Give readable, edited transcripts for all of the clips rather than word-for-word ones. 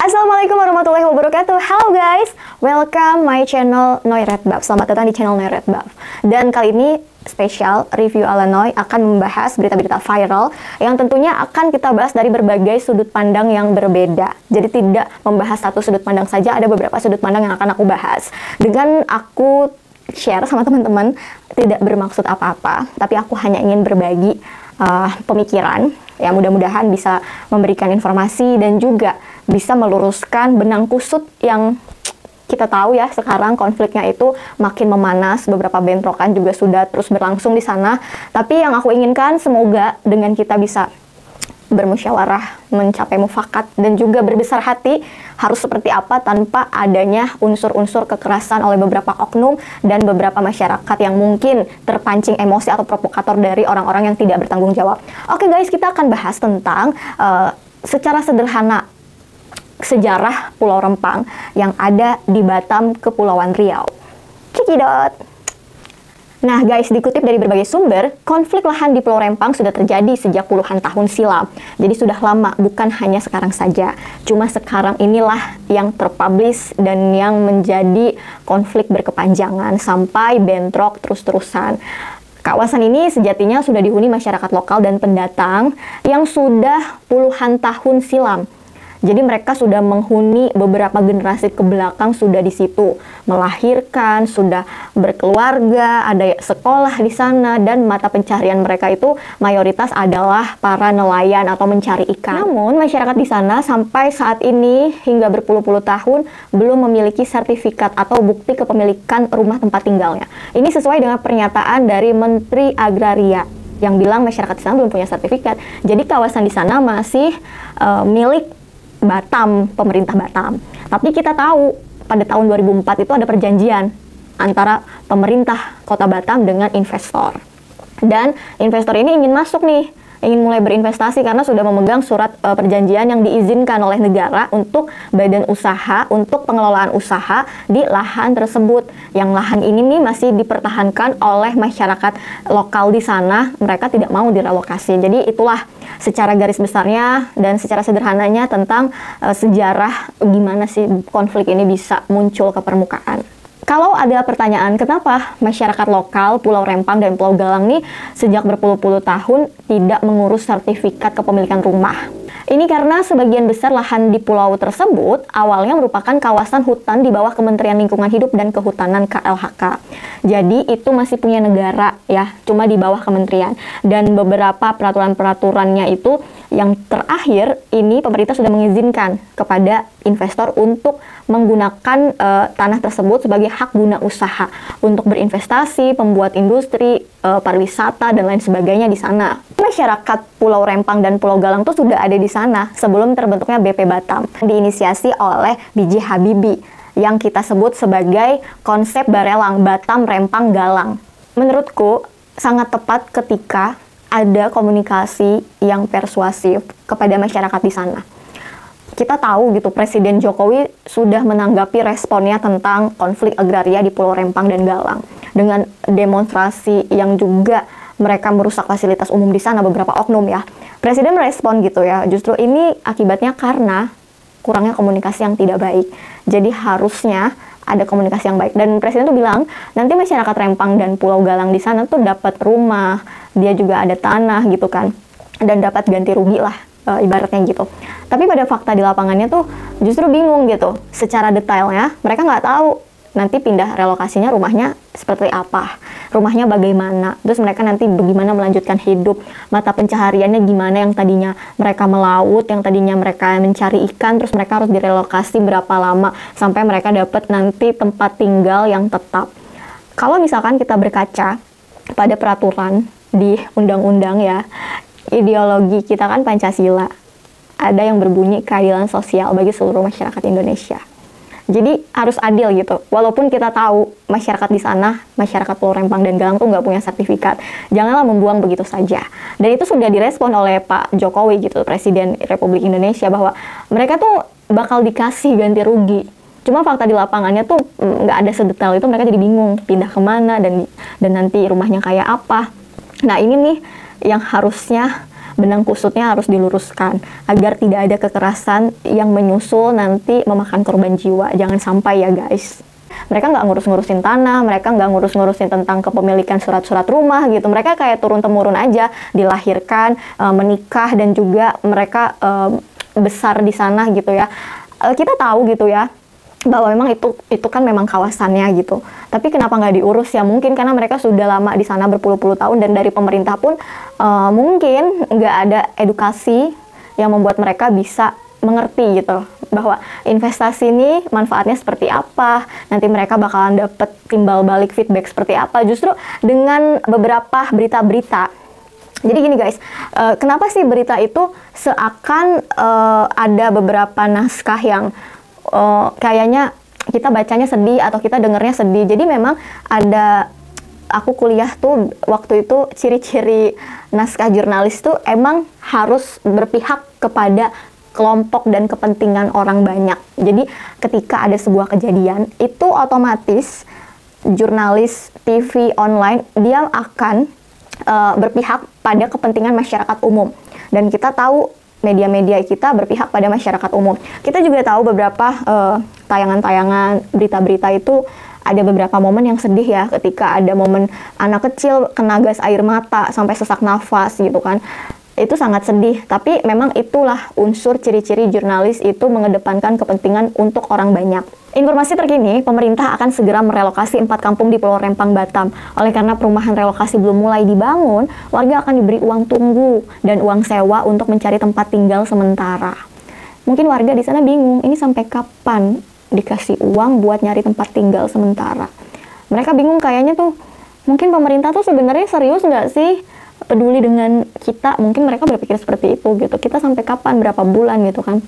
Assalamualaikum warahmatullahi wabarakatuh. Hello guys, welcome my channel Noi Redbuff. Selamat datang di channel Noi Redbuff. Dan kali ini spesial review ala Noi akan membahas berita-berita viral yang tentunya akan kita bahas dari berbagai sudut pandang yang berbeda. Jadi tidak membahas satu sudut pandang saja, ada beberapa sudut pandang yang akan aku bahas. Dengan aku share sama teman-teman, tidak bermaksud apa-apa, tapi aku hanya ingin berbagi pemikiran ya, mudah-mudahan bisa memberikan informasi dan juga bisa meluruskan benang kusut yang kita tahu ya, sekarang konfliknya itu makin memanas, beberapa bentrokan juga sudah terus berlangsung di sana. Tapi yang aku inginkan semoga dengan kita bisa bermusyawarah, mencapai mufakat dan juga berbesar hati harus seperti apa tanpa adanya unsur-unsur kekerasan oleh beberapa oknum dan beberapa masyarakat yang mungkin terpancing emosi atau provokator dari orang-orang yang tidak bertanggung jawab. Oke guys, kita akan bahas tentang secara sederhana sejarah Pulau Rempang yang ada di Batam, Kepulauan Riau. Cekidot. Nah guys, dikutip dari berbagai sumber, konflik lahan di Pulau Rempang sudah terjadi sejak puluhan tahun silam. Jadi sudah lama, bukan hanya sekarang saja. Cuma sekarang inilah yang terpublish dan yang menjadi konflik berkepanjangan sampai bentrok terus-terusan. Kawasan ini sejatinya sudah dihuni masyarakat lokal dan pendatang yang sudah puluhan tahun silam. Jadi mereka sudah menghuni beberapa generasi ke belakang, sudah di situ melahirkan, sudah berkeluarga, ada sekolah di sana, dan mata pencaharian mereka itu mayoritas adalah para nelayan atau mencari ikan. Namun masyarakat di sana sampai saat ini hingga berpuluh-puluh tahun belum memiliki sertifikat atau bukti kepemilikan rumah tempat tinggalnya. Ini sesuai dengan pernyataan dari Menteri Agraria yang bilang masyarakat di sana belum punya sertifikat. Jadi kawasan di sana masih milik Batam, pemerintah Batam. Tapi kita tahu pada tahun 2004 itu ada perjanjian antara pemerintah Kota Batam dengan investor. Dan investor ini ingin masuk nih, ingin mulai berinvestasi karena sudah memegang surat perjanjian yang diizinkan oleh negara untuk badan usaha, untuk pengelolaan usaha di lahan tersebut. Yang lahan ini nih masih dipertahankan oleh masyarakat lokal di sana, mereka tidak mau direlokasi. Jadi itulah secara garis besarnya dan secara sederhananya tentang sejarah gimana sih konflik ini bisa muncul ke permukaan. Kalau ada pertanyaan, kenapa masyarakat lokal Pulau Rempang dan Pulau Galang nih sejak berpuluh-puluh tahun tidak mengurus sertifikat kepemilikan rumah? Ini karena sebagian besar lahan di pulau tersebut awalnya merupakan kawasan hutan di bawah Kementerian Lingkungan Hidup dan Kehutanan KLHK. Jadi itu masih punya negara ya, cuma di bawah kementerian. Dan beberapa peraturan-peraturannya itu yang terakhir ini pemerintah sudah mengizinkan kepada investor untuk menggunakan tanah tersebut sebagai hak guna usaha untuk berinvestasi, pembuat industri, pariwisata dan lain sebagainya di sana. Masyarakat Pulau Rempang dan Pulau Galang tuh sudah ada di sana sebelum terbentuknya BP Batam, diinisiasi oleh B.J. Habibie yang kita sebut sebagai konsep Barelang, Batam, Rempang, Galang. Menurutku sangat tepat ketika ada komunikasi yang persuasif kepada masyarakat di sana. Kita tahu gitu, Presiden Jokowi sudah menanggapi responnya tentang konflik agraria di Pulau Rempang dan Galang dengan demonstrasi yang juga mereka merusak fasilitas umum di sana, beberapa oknum ya. Presiden merespon gitu ya, justru ini akibatnya karena kurangnya komunikasi yang tidak baik. Jadi harusnya ada komunikasi yang baik. Dan Presiden tuh bilang, nanti masyarakat Rempang dan Pulau Galang di sana tuh dapat rumah, dia juga ada tanah gitu kan, dan dapat ganti rugi lah, ibaratnya gitu. Tapi pada fakta di lapangannya tuh justru bingung gitu. Secara detailnya mereka nggak tahu nanti pindah relokasinya rumahnya seperti apa, rumahnya bagaimana, terus mereka nanti bagaimana melanjutkan hidup, mata pencahariannya gimana, yang tadinya mereka melaut, yang tadinya mereka mencari ikan, terus mereka harus direlokasi berapa lama sampai mereka dapat nanti tempat tinggal yang tetap. Kalau misalkan kita berkaca pada peraturan di undang-undang ya, ideologi kita kan Pancasila, ada yang berbunyi keadilan sosial bagi seluruh masyarakat Indonesia. Jadi harus adil gitu. Walaupun kita tahu masyarakat di sana, masyarakat Pulau Rempang dan Galang tuh nggak punya sertifikat, janganlah membuang begitu saja. Dan itu sudah direspon oleh Pak Jokowi gitu, Presiden Republik Indonesia, bahwa mereka tuh bakal dikasih ganti rugi. Cuma fakta di lapangannya tuh nggak ada sedetail itu, mereka jadi bingung pindah kemana dan nanti rumahnya kayak apa. Nah ini nih yang harusnya benang kusutnya harus diluruskan agar tidak ada kekerasan yang menyusul nanti memakan korban jiwa. Jangan sampai ya guys. Mereka nggak ngurus-ngurusin tanah, mereka nggak ngurus-ngurusin tentang kepemilikan surat-surat rumah gitu. Mereka kayak turun-temurun aja, dilahirkan, menikah, dan juga mereka besar di sana gitu ya. Kita tahu gitu ya, bahwa memang itu kan memang kawasannya gitu. Tapi kenapa nggak diurus ya? Mungkin karena mereka sudah lama di sana berpuluh-puluh tahun, dan dari pemerintah pun mungkin nggak ada edukasi yang membuat mereka bisa mengerti gitu bahwa investasi ini manfaatnya seperti apa, nanti mereka bakalan dapet timbal balik feedback seperti apa. Justru dengan beberapa berita-berita. Jadi gini guys, kenapa sih berita itu seakan ada beberapa naskah yang kayaknya kita bacanya sedih atau kita dengarnya sedih. Jadi memang ada, aku kuliah tuh waktu itu ciri-ciri naskah jurnalis tuh emang harus berpihak kepada kelompok dan kepentingan orang banyak. Jadi ketika ada sebuah kejadian, itu otomatis jurnalis TV online dia akan berpihak pada kepentingan masyarakat umum. Dan kita tahu media-media kita berpihak pada masyarakat umum. Kita juga tahu beberapa tayangan-tayangan berita-berita itu ada beberapa momen yang sedih ya, ketika ada momen anak kecil kena gas air mata sampai sesak nafas gitu kan. Itu sangat sedih, tapi memang itulah unsur ciri-ciri jurnalis itu mengedepankan kepentingan untuk orang banyak. Informasi terkini, pemerintah akan segera merelokasi 4 kampung di Pulau Rempang, Batam. Oleh karena perumahan relokasi belum mulai dibangun, warga akan diberi uang tunggu dan uang sewa untuk mencari tempat tinggal sementara. Mungkin warga di sana bingung, ini sampai kapan dikasih uang buat nyari tempat tinggal sementara. Mereka bingung kayaknya tuh, mungkin pemerintah tuh sebenarnya serius nggak sih peduli dengan kita. Mungkin mereka berpikir seperti itu gitu. Kita sampai kapan, berapa bulan gitu kan.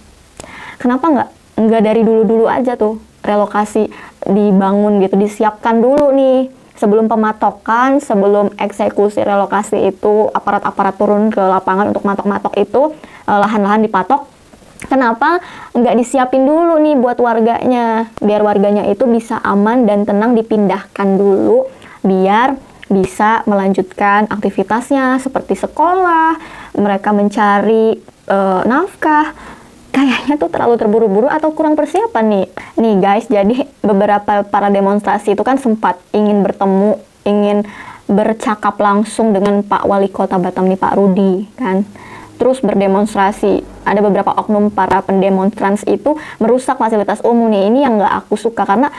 Kenapa nggak dari dulu-dulu aja tuh relokasi dibangun gitu, disiapkan dulu nih sebelum pematokan, sebelum eksekusi relokasi itu aparat-aparat turun ke lapangan untuk matok-matok itu, lahan-lahan dipatok. Kenapa nggak disiapin dulu nih buat warganya, biar warganya itu bisa aman dan tenang, dipindahkan dulu biar bisa melanjutkan aktivitasnya seperti sekolah, mereka mencari nafkah. Kayaknya tuh terlalu terburu-buru atau kurang persiapan nih. Nih guys, jadi beberapa para demonstrasi itu kan sempat ingin bertemu, ingin bercakap langsung dengan Pak Wali Kota Batam nih, Pak Rudi kan. Terus berdemonstrasi. Ada beberapa oknum para pendemonstrans itu merusak fasilitas umum nih. Ini yang nggak aku suka, karena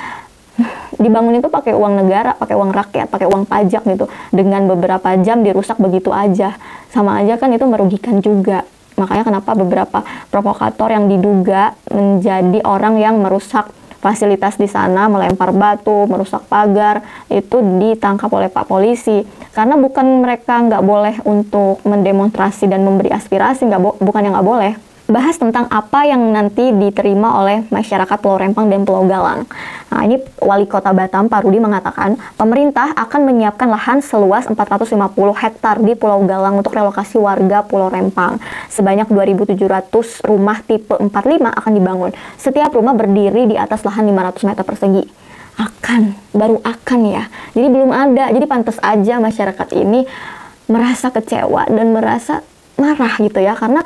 dibangun itu pakai uang negara, pakai uang rakyat, pakai uang pajak gitu. Dengan beberapa jam dirusak begitu aja. Sama aja kan itu merugikan juga. Makanya kenapa beberapa provokator yang diduga menjadi orang yang merusak fasilitas di sana, melempar batu, merusak pagar, itu ditangkap oleh Pak Polisi. Karena bukan mereka nggak boleh untuk mendemonstrasi dan memberi aspirasi, bukan yang nggak boleh. Bahas tentang apa yang nanti diterima oleh masyarakat Pulau Rempang dan Pulau Galang. Nah, ini Wali Kota Batam, Pak Rudi, mengatakan pemerintah akan menyiapkan lahan seluas 450 hektar di Pulau Galang untuk relokasi warga Pulau Rempang. Sebanyak 2.700 rumah tipe 45 akan dibangun. Setiap rumah berdiri di atas lahan 500 meter persegi. Baru akan ya. Jadi belum ada. Jadi pantas aja masyarakat ini merasa kecewa dan merasa marah gitu ya, karena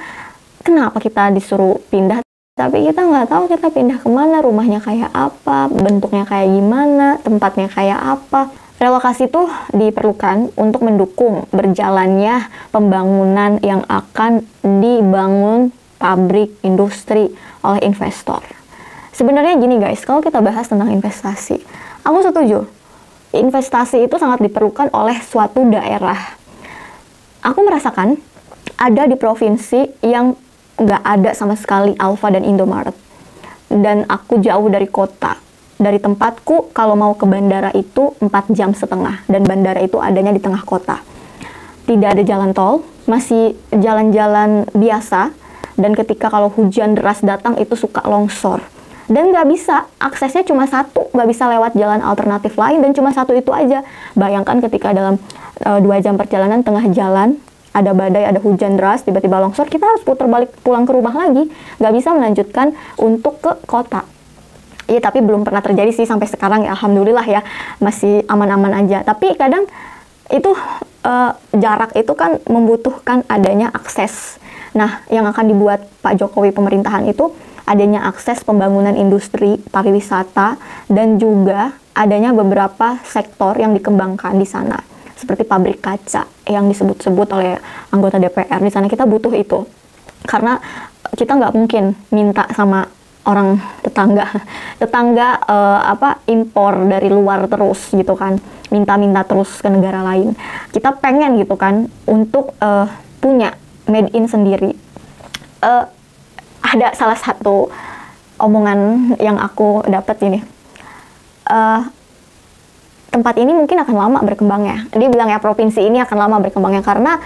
kenapa kita disuruh pindah, tapi kita nggak tahu kita pindah kemana, rumahnya kayak apa, bentuknya kayak gimana, tempatnya kayak apa. Relokasi itu diperlukan untuk mendukung berjalannya pembangunan yang akan dibangun pabrik, industri oleh investor. Sebenarnya gini guys, kalau kita bahas tentang investasi, aku setuju. Investasi itu sangat diperlukan oleh suatu daerah. Aku merasakan ada di provinsi yang nggak ada sama sekali Alfa dan Indomaret. Dan aku jauh dari kota. Dari tempatku, kalau mau ke bandara itu 4,5 jam. Dan bandara itu adanya di tengah kota. Tidak ada jalan tol, masih jalan-jalan biasa. Dan ketika kalau hujan deras datang, itu suka longsor. Dan nggak bisa, aksesnya cuma satu. Nggak bisa lewat jalan alternatif lain, dan cuma satu itu aja. Bayangkan ketika dalam 2 jam perjalanan, tengah jalan, ada badai, ada hujan deras, tiba-tiba longsor, kita harus putar balik pulang ke rumah lagi. Nggak bisa melanjutkan untuk ke kota. Iya, tapi belum pernah terjadi sih sampai sekarang ya, alhamdulillah ya, masih aman-aman aja. Tapi kadang itu jarak itu kan membutuhkan adanya akses. Nah, yang akan dibuat Pak Jokowi pemerintahan itu adanya akses pembangunan industri pariwisata dan juga adanya beberapa sektor yang dikembangkan di sana, seperti pabrik kaca yang disebut-sebut oleh anggota DPR. Di sana kita butuh itu, karena kita nggak mungkin minta sama orang tetangga impor dari luar terus gitu kan, minta terus ke negara lain. Kita pengen gitu kan untuk punya made in sendiri. Ada salah satu omongan yang aku dapat ini, tempat ini mungkin akan lama berkembangnya. Dia bilang ya, provinsi ini akan lama berkembangnya karena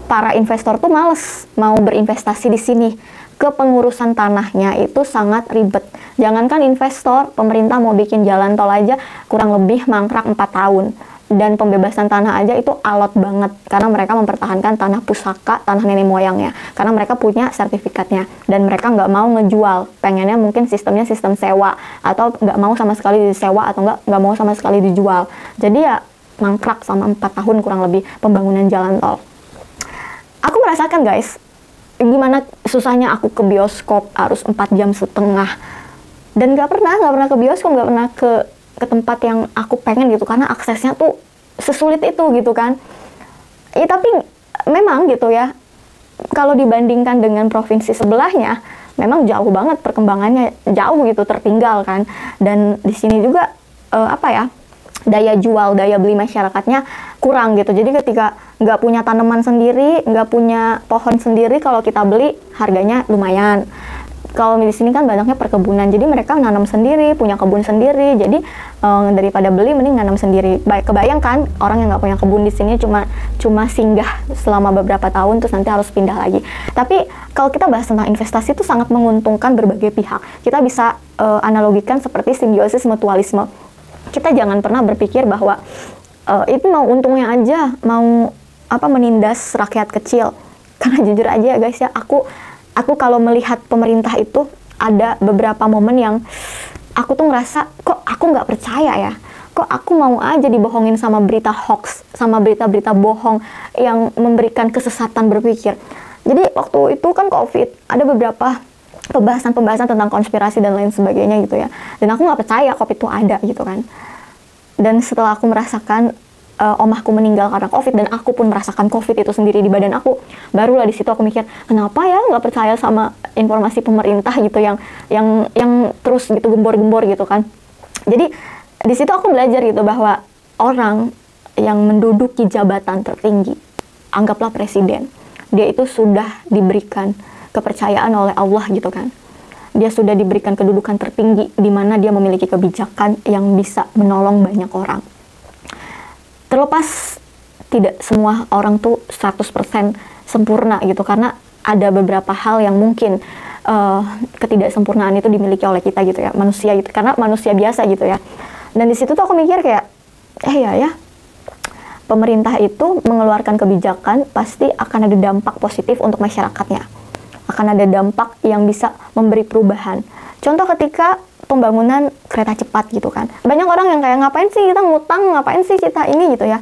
para investor tuh males mau berinvestasi di sini. Kepengurusan tanahnya itu sangat ribet. Jangankan investor, pemerintah mau bikin jalan tol aja kurang lebih mangkrak 4 tahun. Dan pembebasan tanah aja itu alot banget, karena mereka mempertahankan tanah pusaka, tanah nenek moyangnya, karena mereka punya sertifikatnya, dan mereka nggak mau ngejual. Pengennya mungkin sistemnya sistem sewa, atau nggak mau sama sekali disewa, atau nggak mau sama sekali dijual. Jadi ya mangkrak sama 4 tahun kurang lebih pembangunan jalan tol. Aku merasakan guys, gimana susahnya aku ke bioskop harus 4,5 jam, dan nggak pernah ke bioskop, nggak pernah ke tempat yang aku pengen gitu, karena aksesnya tuh sesulit itu gitu kan. Ya tapi memang gitu ya, kalau dibandingkan dengan provinsi sebelahnya, memang jauh banget perkembangannya, jauh gitu, tertinggal kan. Dan di sini juga daya jual, daya beli masyarakatnya kurang gitu. Jadi ketika nggak punya tanaman sendiri, nggak punya pohon sendiri, kalau kita beli harganya lumayan. Kalau di sini kan banyaknya perkebunan, jadi mereka nanam sendiri, punya kebun sendiri. Jadi daripada beli, mending nanam sendiri. Kebayang kan orang yang nggak punya kebun di sini cuma singgah selama beberapa tahun, terus nanti harus pindah lagi. Tapi kalau kita bahas tentang investasi itu sangat menguntungkan berbagai pihak. Kita bisa analogikan seperti simbiosis mutualisme. Kita jangan pernah berpikir bahwa itu mau untungnya aja, mau menindas rakyat kecil. Karena jujur aja ya guys ya, aku kalau melihat pemerintah itu ada beberapa momen yang aku tuh ngerasa, kok aku nggak percaya ya, kok aku mau aja dibohongin sama berita hoax, sama berita-berita bohong yang memberikan kesesatan berpikir. Jadi waktu itu kan COVID, ada beberapa pembahasan tentang konspirasi dan lain sebagainya gitu ya, dan aku nggak percaya COVID itu ada gitu kan. Dan setelah aku merasakan omahku meninggal karena COVID, dan aku pun merasakan COVID itu sendiri di badan aku, barulah di situ aku mikir, kenapa ya nggak percaya sama informasi pemerintah gitu yang terus gitu gembor-gembor gitu kan. Jadi di situ aku belajar gitu bahwa orang yang menduduki jabatan tertinggi, anggaplah presiden, dia itu sudah diberikan kepercayaan oleh Allah gitu kan. Dia sudah diberikan kedudukan tertinggi di mana dia memiliki kebijakan yang bisa menolong banyak orang. Terlepas tidak semua orang tuh 100% sempurna gitu, karena ada beberapa hal yang mungkin ketidaksempurnaan itu dimiliki oleh kita gitu ya, manusia gitu, karena manusia biasa gitu ya. Dan di situ tuh aku mikir kayak, ya pemerintah itu mengeluarkan kebijakan pasti akan ada dampak positif untuk masyarakatnya, akan ada dampak yang bisa memberi perubahan. Contoh ketika pembangunan kereta cepat gitu kan, banyak orang yang kayak, ngapain sih kita ngutang, ngapain sih kita ini gitu ya.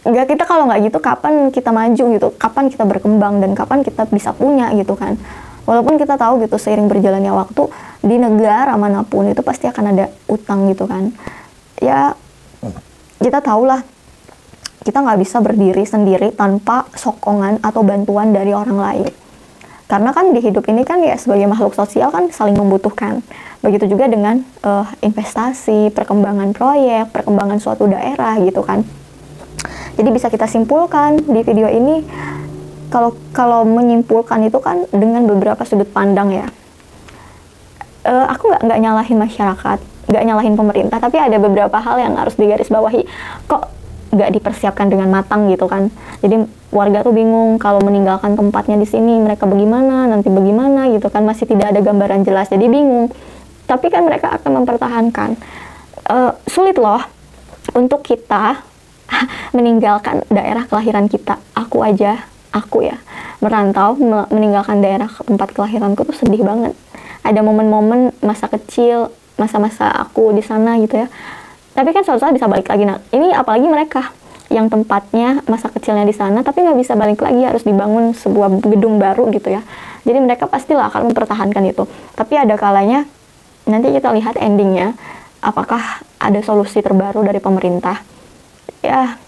Enggak, kita kalau nggak gitu kapan kita maju gitu, kapan kita berkembang, dan kapan kita bisa punya gitu kan. Walaupun kita tahu gitu seiring berjalannya waktu di negara manapun itu pasti akan ada utang gitu kan. Ya kita tahulah, kita nggak bisa berdiri sendiri tanpa sokongan atau bantuan dari orang lain. Karena kan di hidup ini kan ya sebagai makhluk sosial kan saling membutuhkan. Begitu juga dengan investasi, perkembangan proyek, perkembangan suatu daerah gitu kan. Jadi bisa kita simpulkan di video ini, kalau menyimpulkan itu kan dengan beberapa sudut pandang ya. Aku nggak nyalahin masyarakat, nggak nyalahin pemerintah, tapi ada beberapa hal yang harus digarisbawahi. Kok nggak dipersiapkan dengan matang gitu kan. Jadi warga tuh bingung kalau meninggalkan tempatnya di sini, mereka bagaimana, nanti bagaimana gitu kan, masih tidak ada gambaran jelas, jadi bingung. Tapi kan mereka akan mempertahankan. Sulit loh untuk kita meninggalkan daerah kelahiran kita. Aku ya merantau, meninggalkan daerah tempat kelahiranku tuh sedih banget. Ada momen-momen masa kecil, masa-masa aku di sana gitu ya. Tapi kan suatu saat bisa balik lagi. Nah, ini apalagi mereka yang tempatnya masa kecilnya di sana, tapi nggak bisa balik lagi, harus dibangun sebuah gedung baru gitu ya. Jadi mereka pastilah akan mempertahankan itu. Tapi ada kalanya nanti kita lihat endingnya, apakah ada solusi terbaru dari pemerintah. Ya,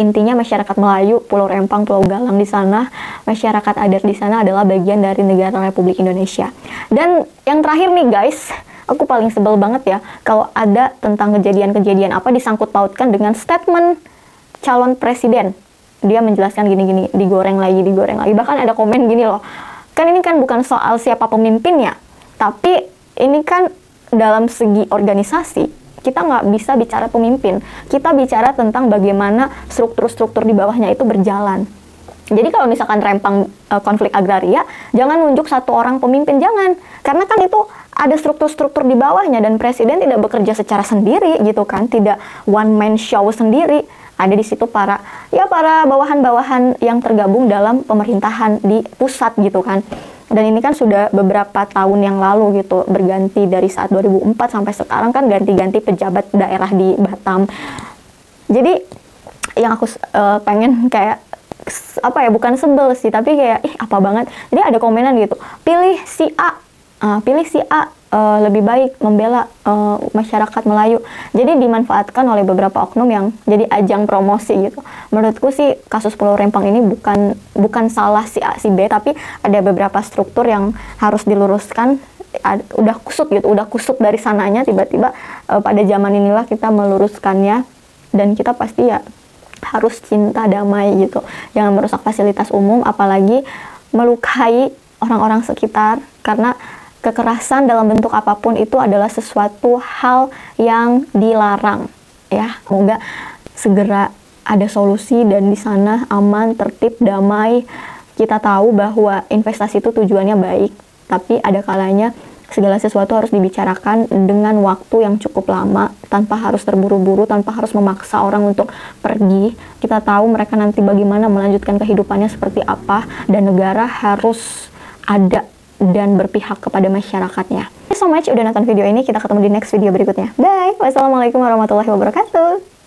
intinya masyarakat Melayu, Pulau Rempang, Pulau Galang di sana, masyarakat adat di sana adalah bagian dari negara Republik Indonesia. Dan yang terakhir nih guys, aku paling sebel banget ya kalau ada tentang kejadian-kejadian apa disangkut pautkan dengan statement calon presiden. Dia menjelaskan gini-gini, digoreng lagi. Bahkan ada komen gini loh, kan ini kan bukan soal siapa pemimpinnya, tapi ini kan dalam segi organisasi, kita nggak bisa bicara pemimpin. Kita bicara tentang bagaimana struktur-struktur di bawahnya itu berjalan. Jadi kalau misalkan Rempang konflik agraria, jangan nunjuk satu orang pemimpin, jangan. Karena kan itu ada struktur-struktur di bawahnya, dan presiden tidak bekerja secara sendiri gitu kan, tidak one man show sendiri. Ada di situ para bawahan-bawahan yang tergabung dalam pemerintahan di pusat gitu kan. Dan ini kan sudah beberapa tahun yang lalu gitu, berganti dari saat 2004 sampai sekarang kan ganti-ganti pejabat daerah di Batam. Jadi yang aku pengen kayak bukan sebel sih, tapi kayak apa banget. Jadi ada komenan gitu, pilih si A lebih baik membela masyarakat Melayu. Jadi dimanfaatkan oleh beberapa oknum yang jadi ajang promosi gitu. Menurutku sih kasus Pulau Rempang ini bukan salah si A si B, tapi ada beberapa struktur yang harus diluruskan. Udah kusut dari sananya, tiba-tiba pada zaman inilah kita meluruskannya, dan kita pasti ya harus cinta damai gitu. Jangan merusak fasilitas umum, apalagi melukai orang-orang sekitar, karena kekerasan dalam bentuk apapun itu adalah sesuatu hal yang dilarang ya. Semoga segera ada solusi dan di sana aman, tertib, damai. Kita tahu bahwa investasi itu tujuannya baik, tapi ada kalanya segala sesuatu harus dibicarakan dengan waktu yang cukup lama, tanpa harus terburu-buru, tanpa harus memaksa orang untuk pergi. Kita tahu mereka nanti bagaimana melanjutkan kehidupannya seperti apa, dan negara harus ada dan berpihak kepada masyarakatnya. Thank you so much udah nonton video ini. Kita ketemu di next video berikutnya. Bye. Wassalamualaikum warahmatullahi wabarakatuh.